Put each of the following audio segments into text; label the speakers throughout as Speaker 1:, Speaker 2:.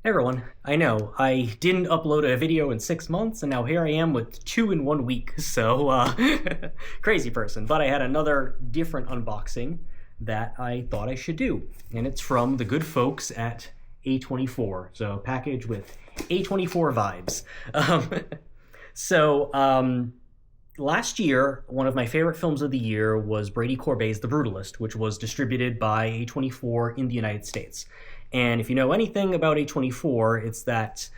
Speaker 1: everyone, I know, I didn't upload a video in 6 months, and now here I am with 2 in 1 week, so, crazy person. But I had another different unboxing that I thought I should do, and it's from the good folks at A24, so package with A24 vibes. Last year, one of my favorite films of the year was Brady Corbet's The Brutalist, which was distributed by A24 in the United States. And if you know anything about A24, it's that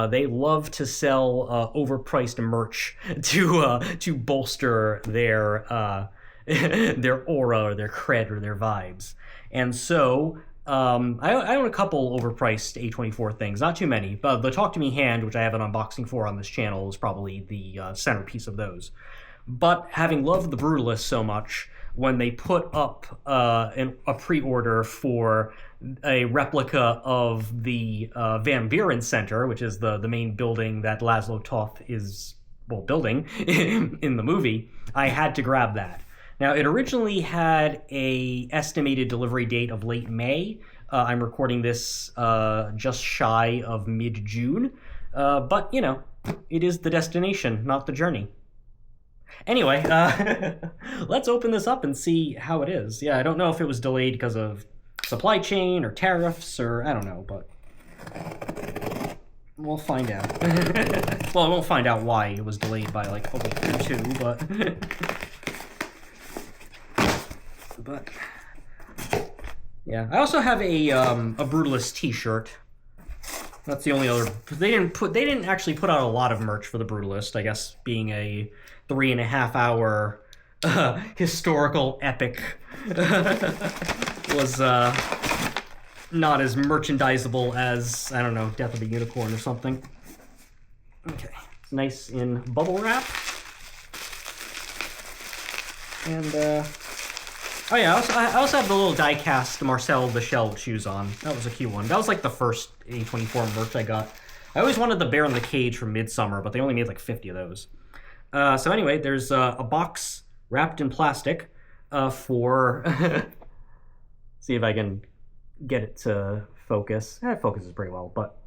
Speaker 1: they love to sell overpriced merch to bolster their aura or their cred or their vibes. And so I own a couple overpriced A24 things, not too many, but the Talk to Me hand, which I have an unboxing for on this channel, is probably the centerpiece of those. But having loved The Brutalist so much, when they put up a pre-order for a replica of the Van Buren Center, which is the main building that Laszlo Toth is, well, building in the movie, I had to grab that. Now, it originally had a estimated delivery date of late May. I'm recording this just shy of mid-June, but, you know, it is the destination, not the journey. Anyway, let's open this up and see how it is. Yeah, I don't know if it was delayed because of supply chain or tariffs or I don't know, but we'll find out. Well, I won't find out why it was delayed by like a week or two, but yeah. I also have a Brutalist t-shirt. That's the only other. They didn't actually put out a lot of merch for the Brutalist. I guess being a 3.5 hour historical epic was not as merchandisable as, I don't know, Death of a Unicorn or something. Okay, it's nice in bubble wrap. And oh yeah, I also have the little die-cast Marcel the Shell shoes on. That was a cute one. That was like the first A24 merch I got. I always wanted the Bear in the Cage from Midsummer, but they only made like 50 of those. So anyway, there's a box wrapped in plastic for... see if I can get it to focus. It focuses pretty well, but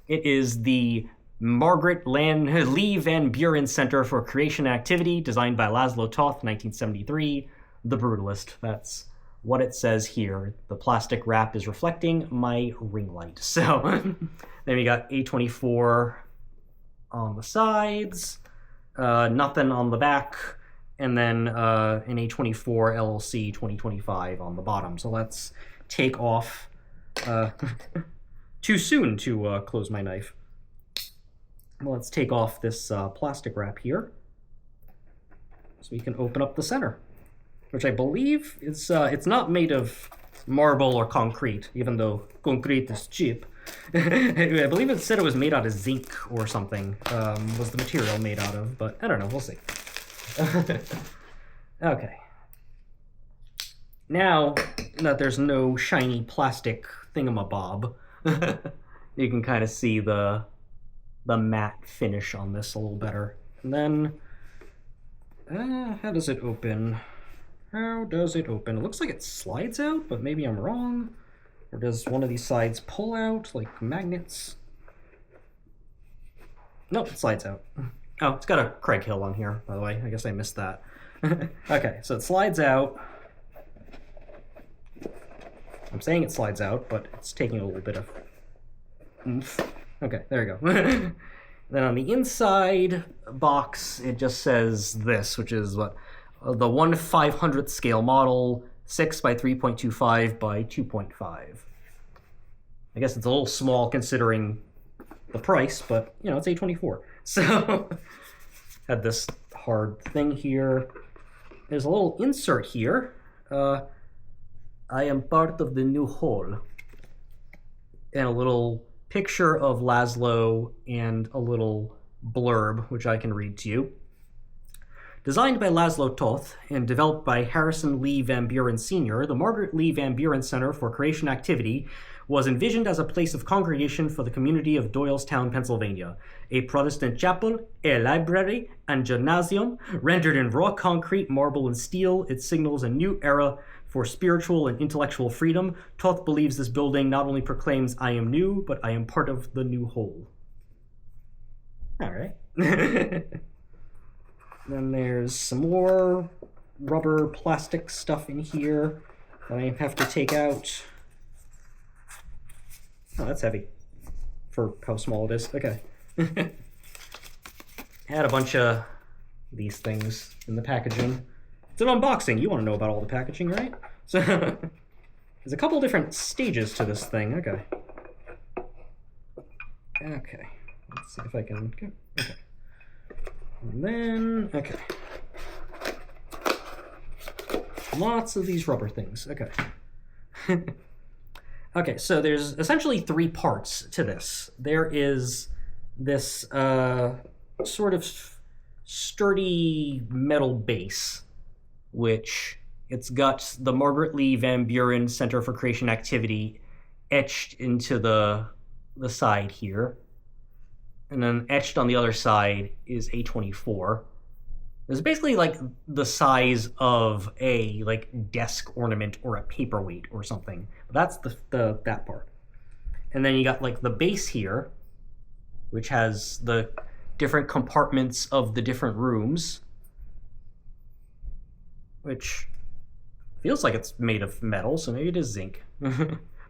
Speaker 1: it is the Margaret Lee Van Buren Center for Creation and Activity, designed by Laszlo Toth, 1973, The Brutalist. That's what it says here. The plastic wrap is reflecting my ring light. So then we got A24 on the sides, nothing on the back, and then an A24 LLC 2025 on the bottom. So let's take off, too soon to close my knife. Let's take off this plastic wrap here so we can open up the center, which I believe is, it's not made of marble or concrete, even though concrete is cheap. I believe it said it was made out of zinc or something, was the material made out of, but I don't know, we'll see. Okay. Now that there's no shiny plastic thingamabob, you can kind of see the matte finish on this a little better. And then, how does it open? How does it open? It looks like it slides out, but maybe I'm wrong. Or does one of these sides pull out like magnets? Nope, it slides out. Oh, it's got a Craig Hill on here, by the way. I guess I missed that. Okay, so it slides out. I'm saying it slides out, but it's taking a little bit of oomph. Okay, there you go. Then on the inside box, it just says this, which is what the 1/500th scale model, 6 by 3.25 by 2.5. I guess it's a little small considering the price, but you know, it's A24. So had this hard thing here. There's a little insert here. I am part of the new whole. And a little picture of Laszlo and a little blurb, which I can read to you. Designed by Laszlo Toth and developed by Harrison Lee Van Buren Sr., the Margaret Lee Van Buren Center for Creation Activity was envisioned as a place of congregation for the community of Doylestown, Pennsylvania. A Protestant chapel, a library, and gymnasium, rendered in raw concrete, marble, and steel, it signals a new era For spiritual and intellectual freedom, Thoth believes this building not only proclaims I am new, but I am part of the new whole. All right. Then there's some more rubber plastic stuff in here that I have to take out. Oh, that's heavy for how small it is. Okay. Had a bunch of these things in the packaging. It's an unboxing. You want to know about all the packaging, right? So there's a couple different stages to this thing. Okay. Okay. Let's see if I can... Okay. And then... Okay. Lots of these rubber things. Okay. Okay, so there's essentially three parts to this. There is this sort of sturdy metal base, which it's got the Margaret Lee Van Buren Center for Creation Activity etched into the side here. And then etched on the other side is A24. It's basically like the size of a desk ornament or a paperweight or something. That's that part. And then you got like the base here, which has the different compartments of the different rooms, which feels like it's made of metal, so maybe it is zinc.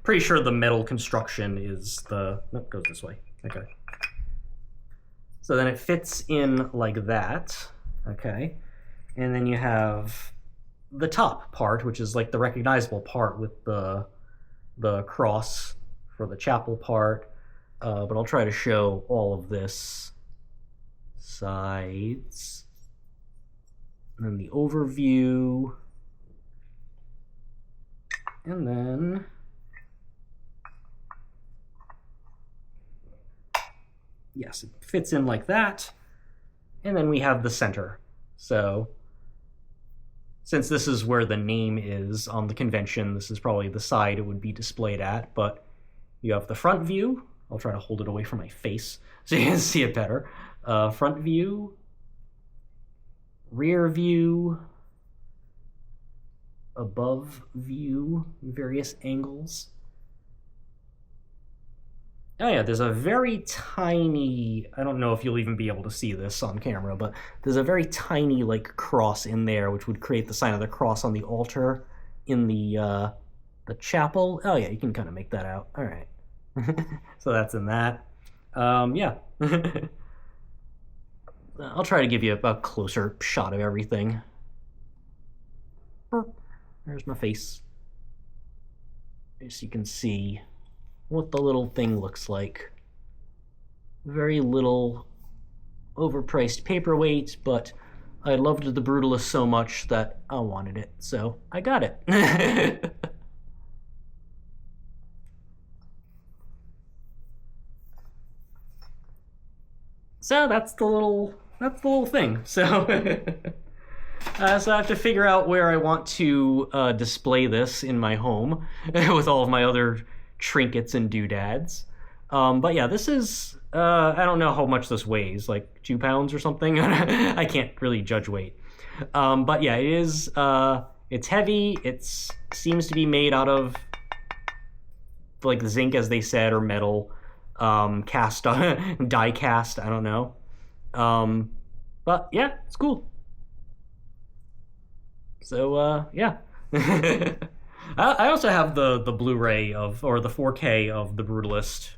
Speaker 1: Pretty sure the metal construction is the... Nope, goes this way. Okay. So then it fits in like that. Okay. And then you have the top part, which is like the recognizable part with the cross for the chapel part. But I'll try to show all of this. Sides. And then the overview. And then... Yes, it fits in like that. And then we have the center. So since this is where the name is on the convention, this is probably the side it would be displayed at. But you have the front view. I'll try to hold it away from my face so you can see it better. Front view, rear view, above view, various angles. Oh yeah, there's a very tiny, I don't know if you'll even be able to see this on camera, but there's a very tiny cross in there, which would create the sign of the cross on the altar in the chapel. Oh yeah, you can kind of make that out. All right. So that's in that. Yeah. I'll try to give you a closer shot of everything. There's my face. As you can see what the little thing looks like. Very little overpriced paperweight, but I loved the Brutalist so much that I wanted it, so I got it. So that's the little thing. So so I have to figure out where I want to display this in my home with all of my other trinkets and doodads. But yeah, this is I don't know how much this weighs, like 2 pounds or something. I can't really judge weight. But yeah, it is it's heavy. It seems to be made out of zinc, as they said, or metal, cast die cast, I don't know. But yeah, it's cool. So yeah. I also have the Blu-ray or the 4K of the Brutalist.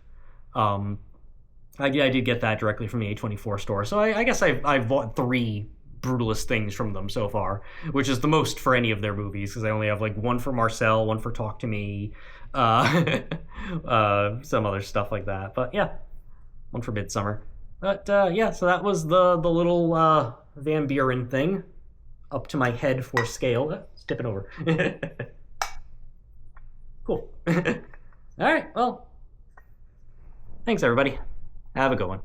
Speaker 1: I did get that directly from the A24 store, so I guess I've bought 3 Brutalist things from them so far, which is the most for any of their movies, because I only have one for Marcel, one for Talk to Me, some other stuff like that. But yeah, one for Midsummer. But yeah, so that was the little Van Buren thing up to my head for scale. Let's tip it over. Cool. All right, well, thanks everybody. Have a good one.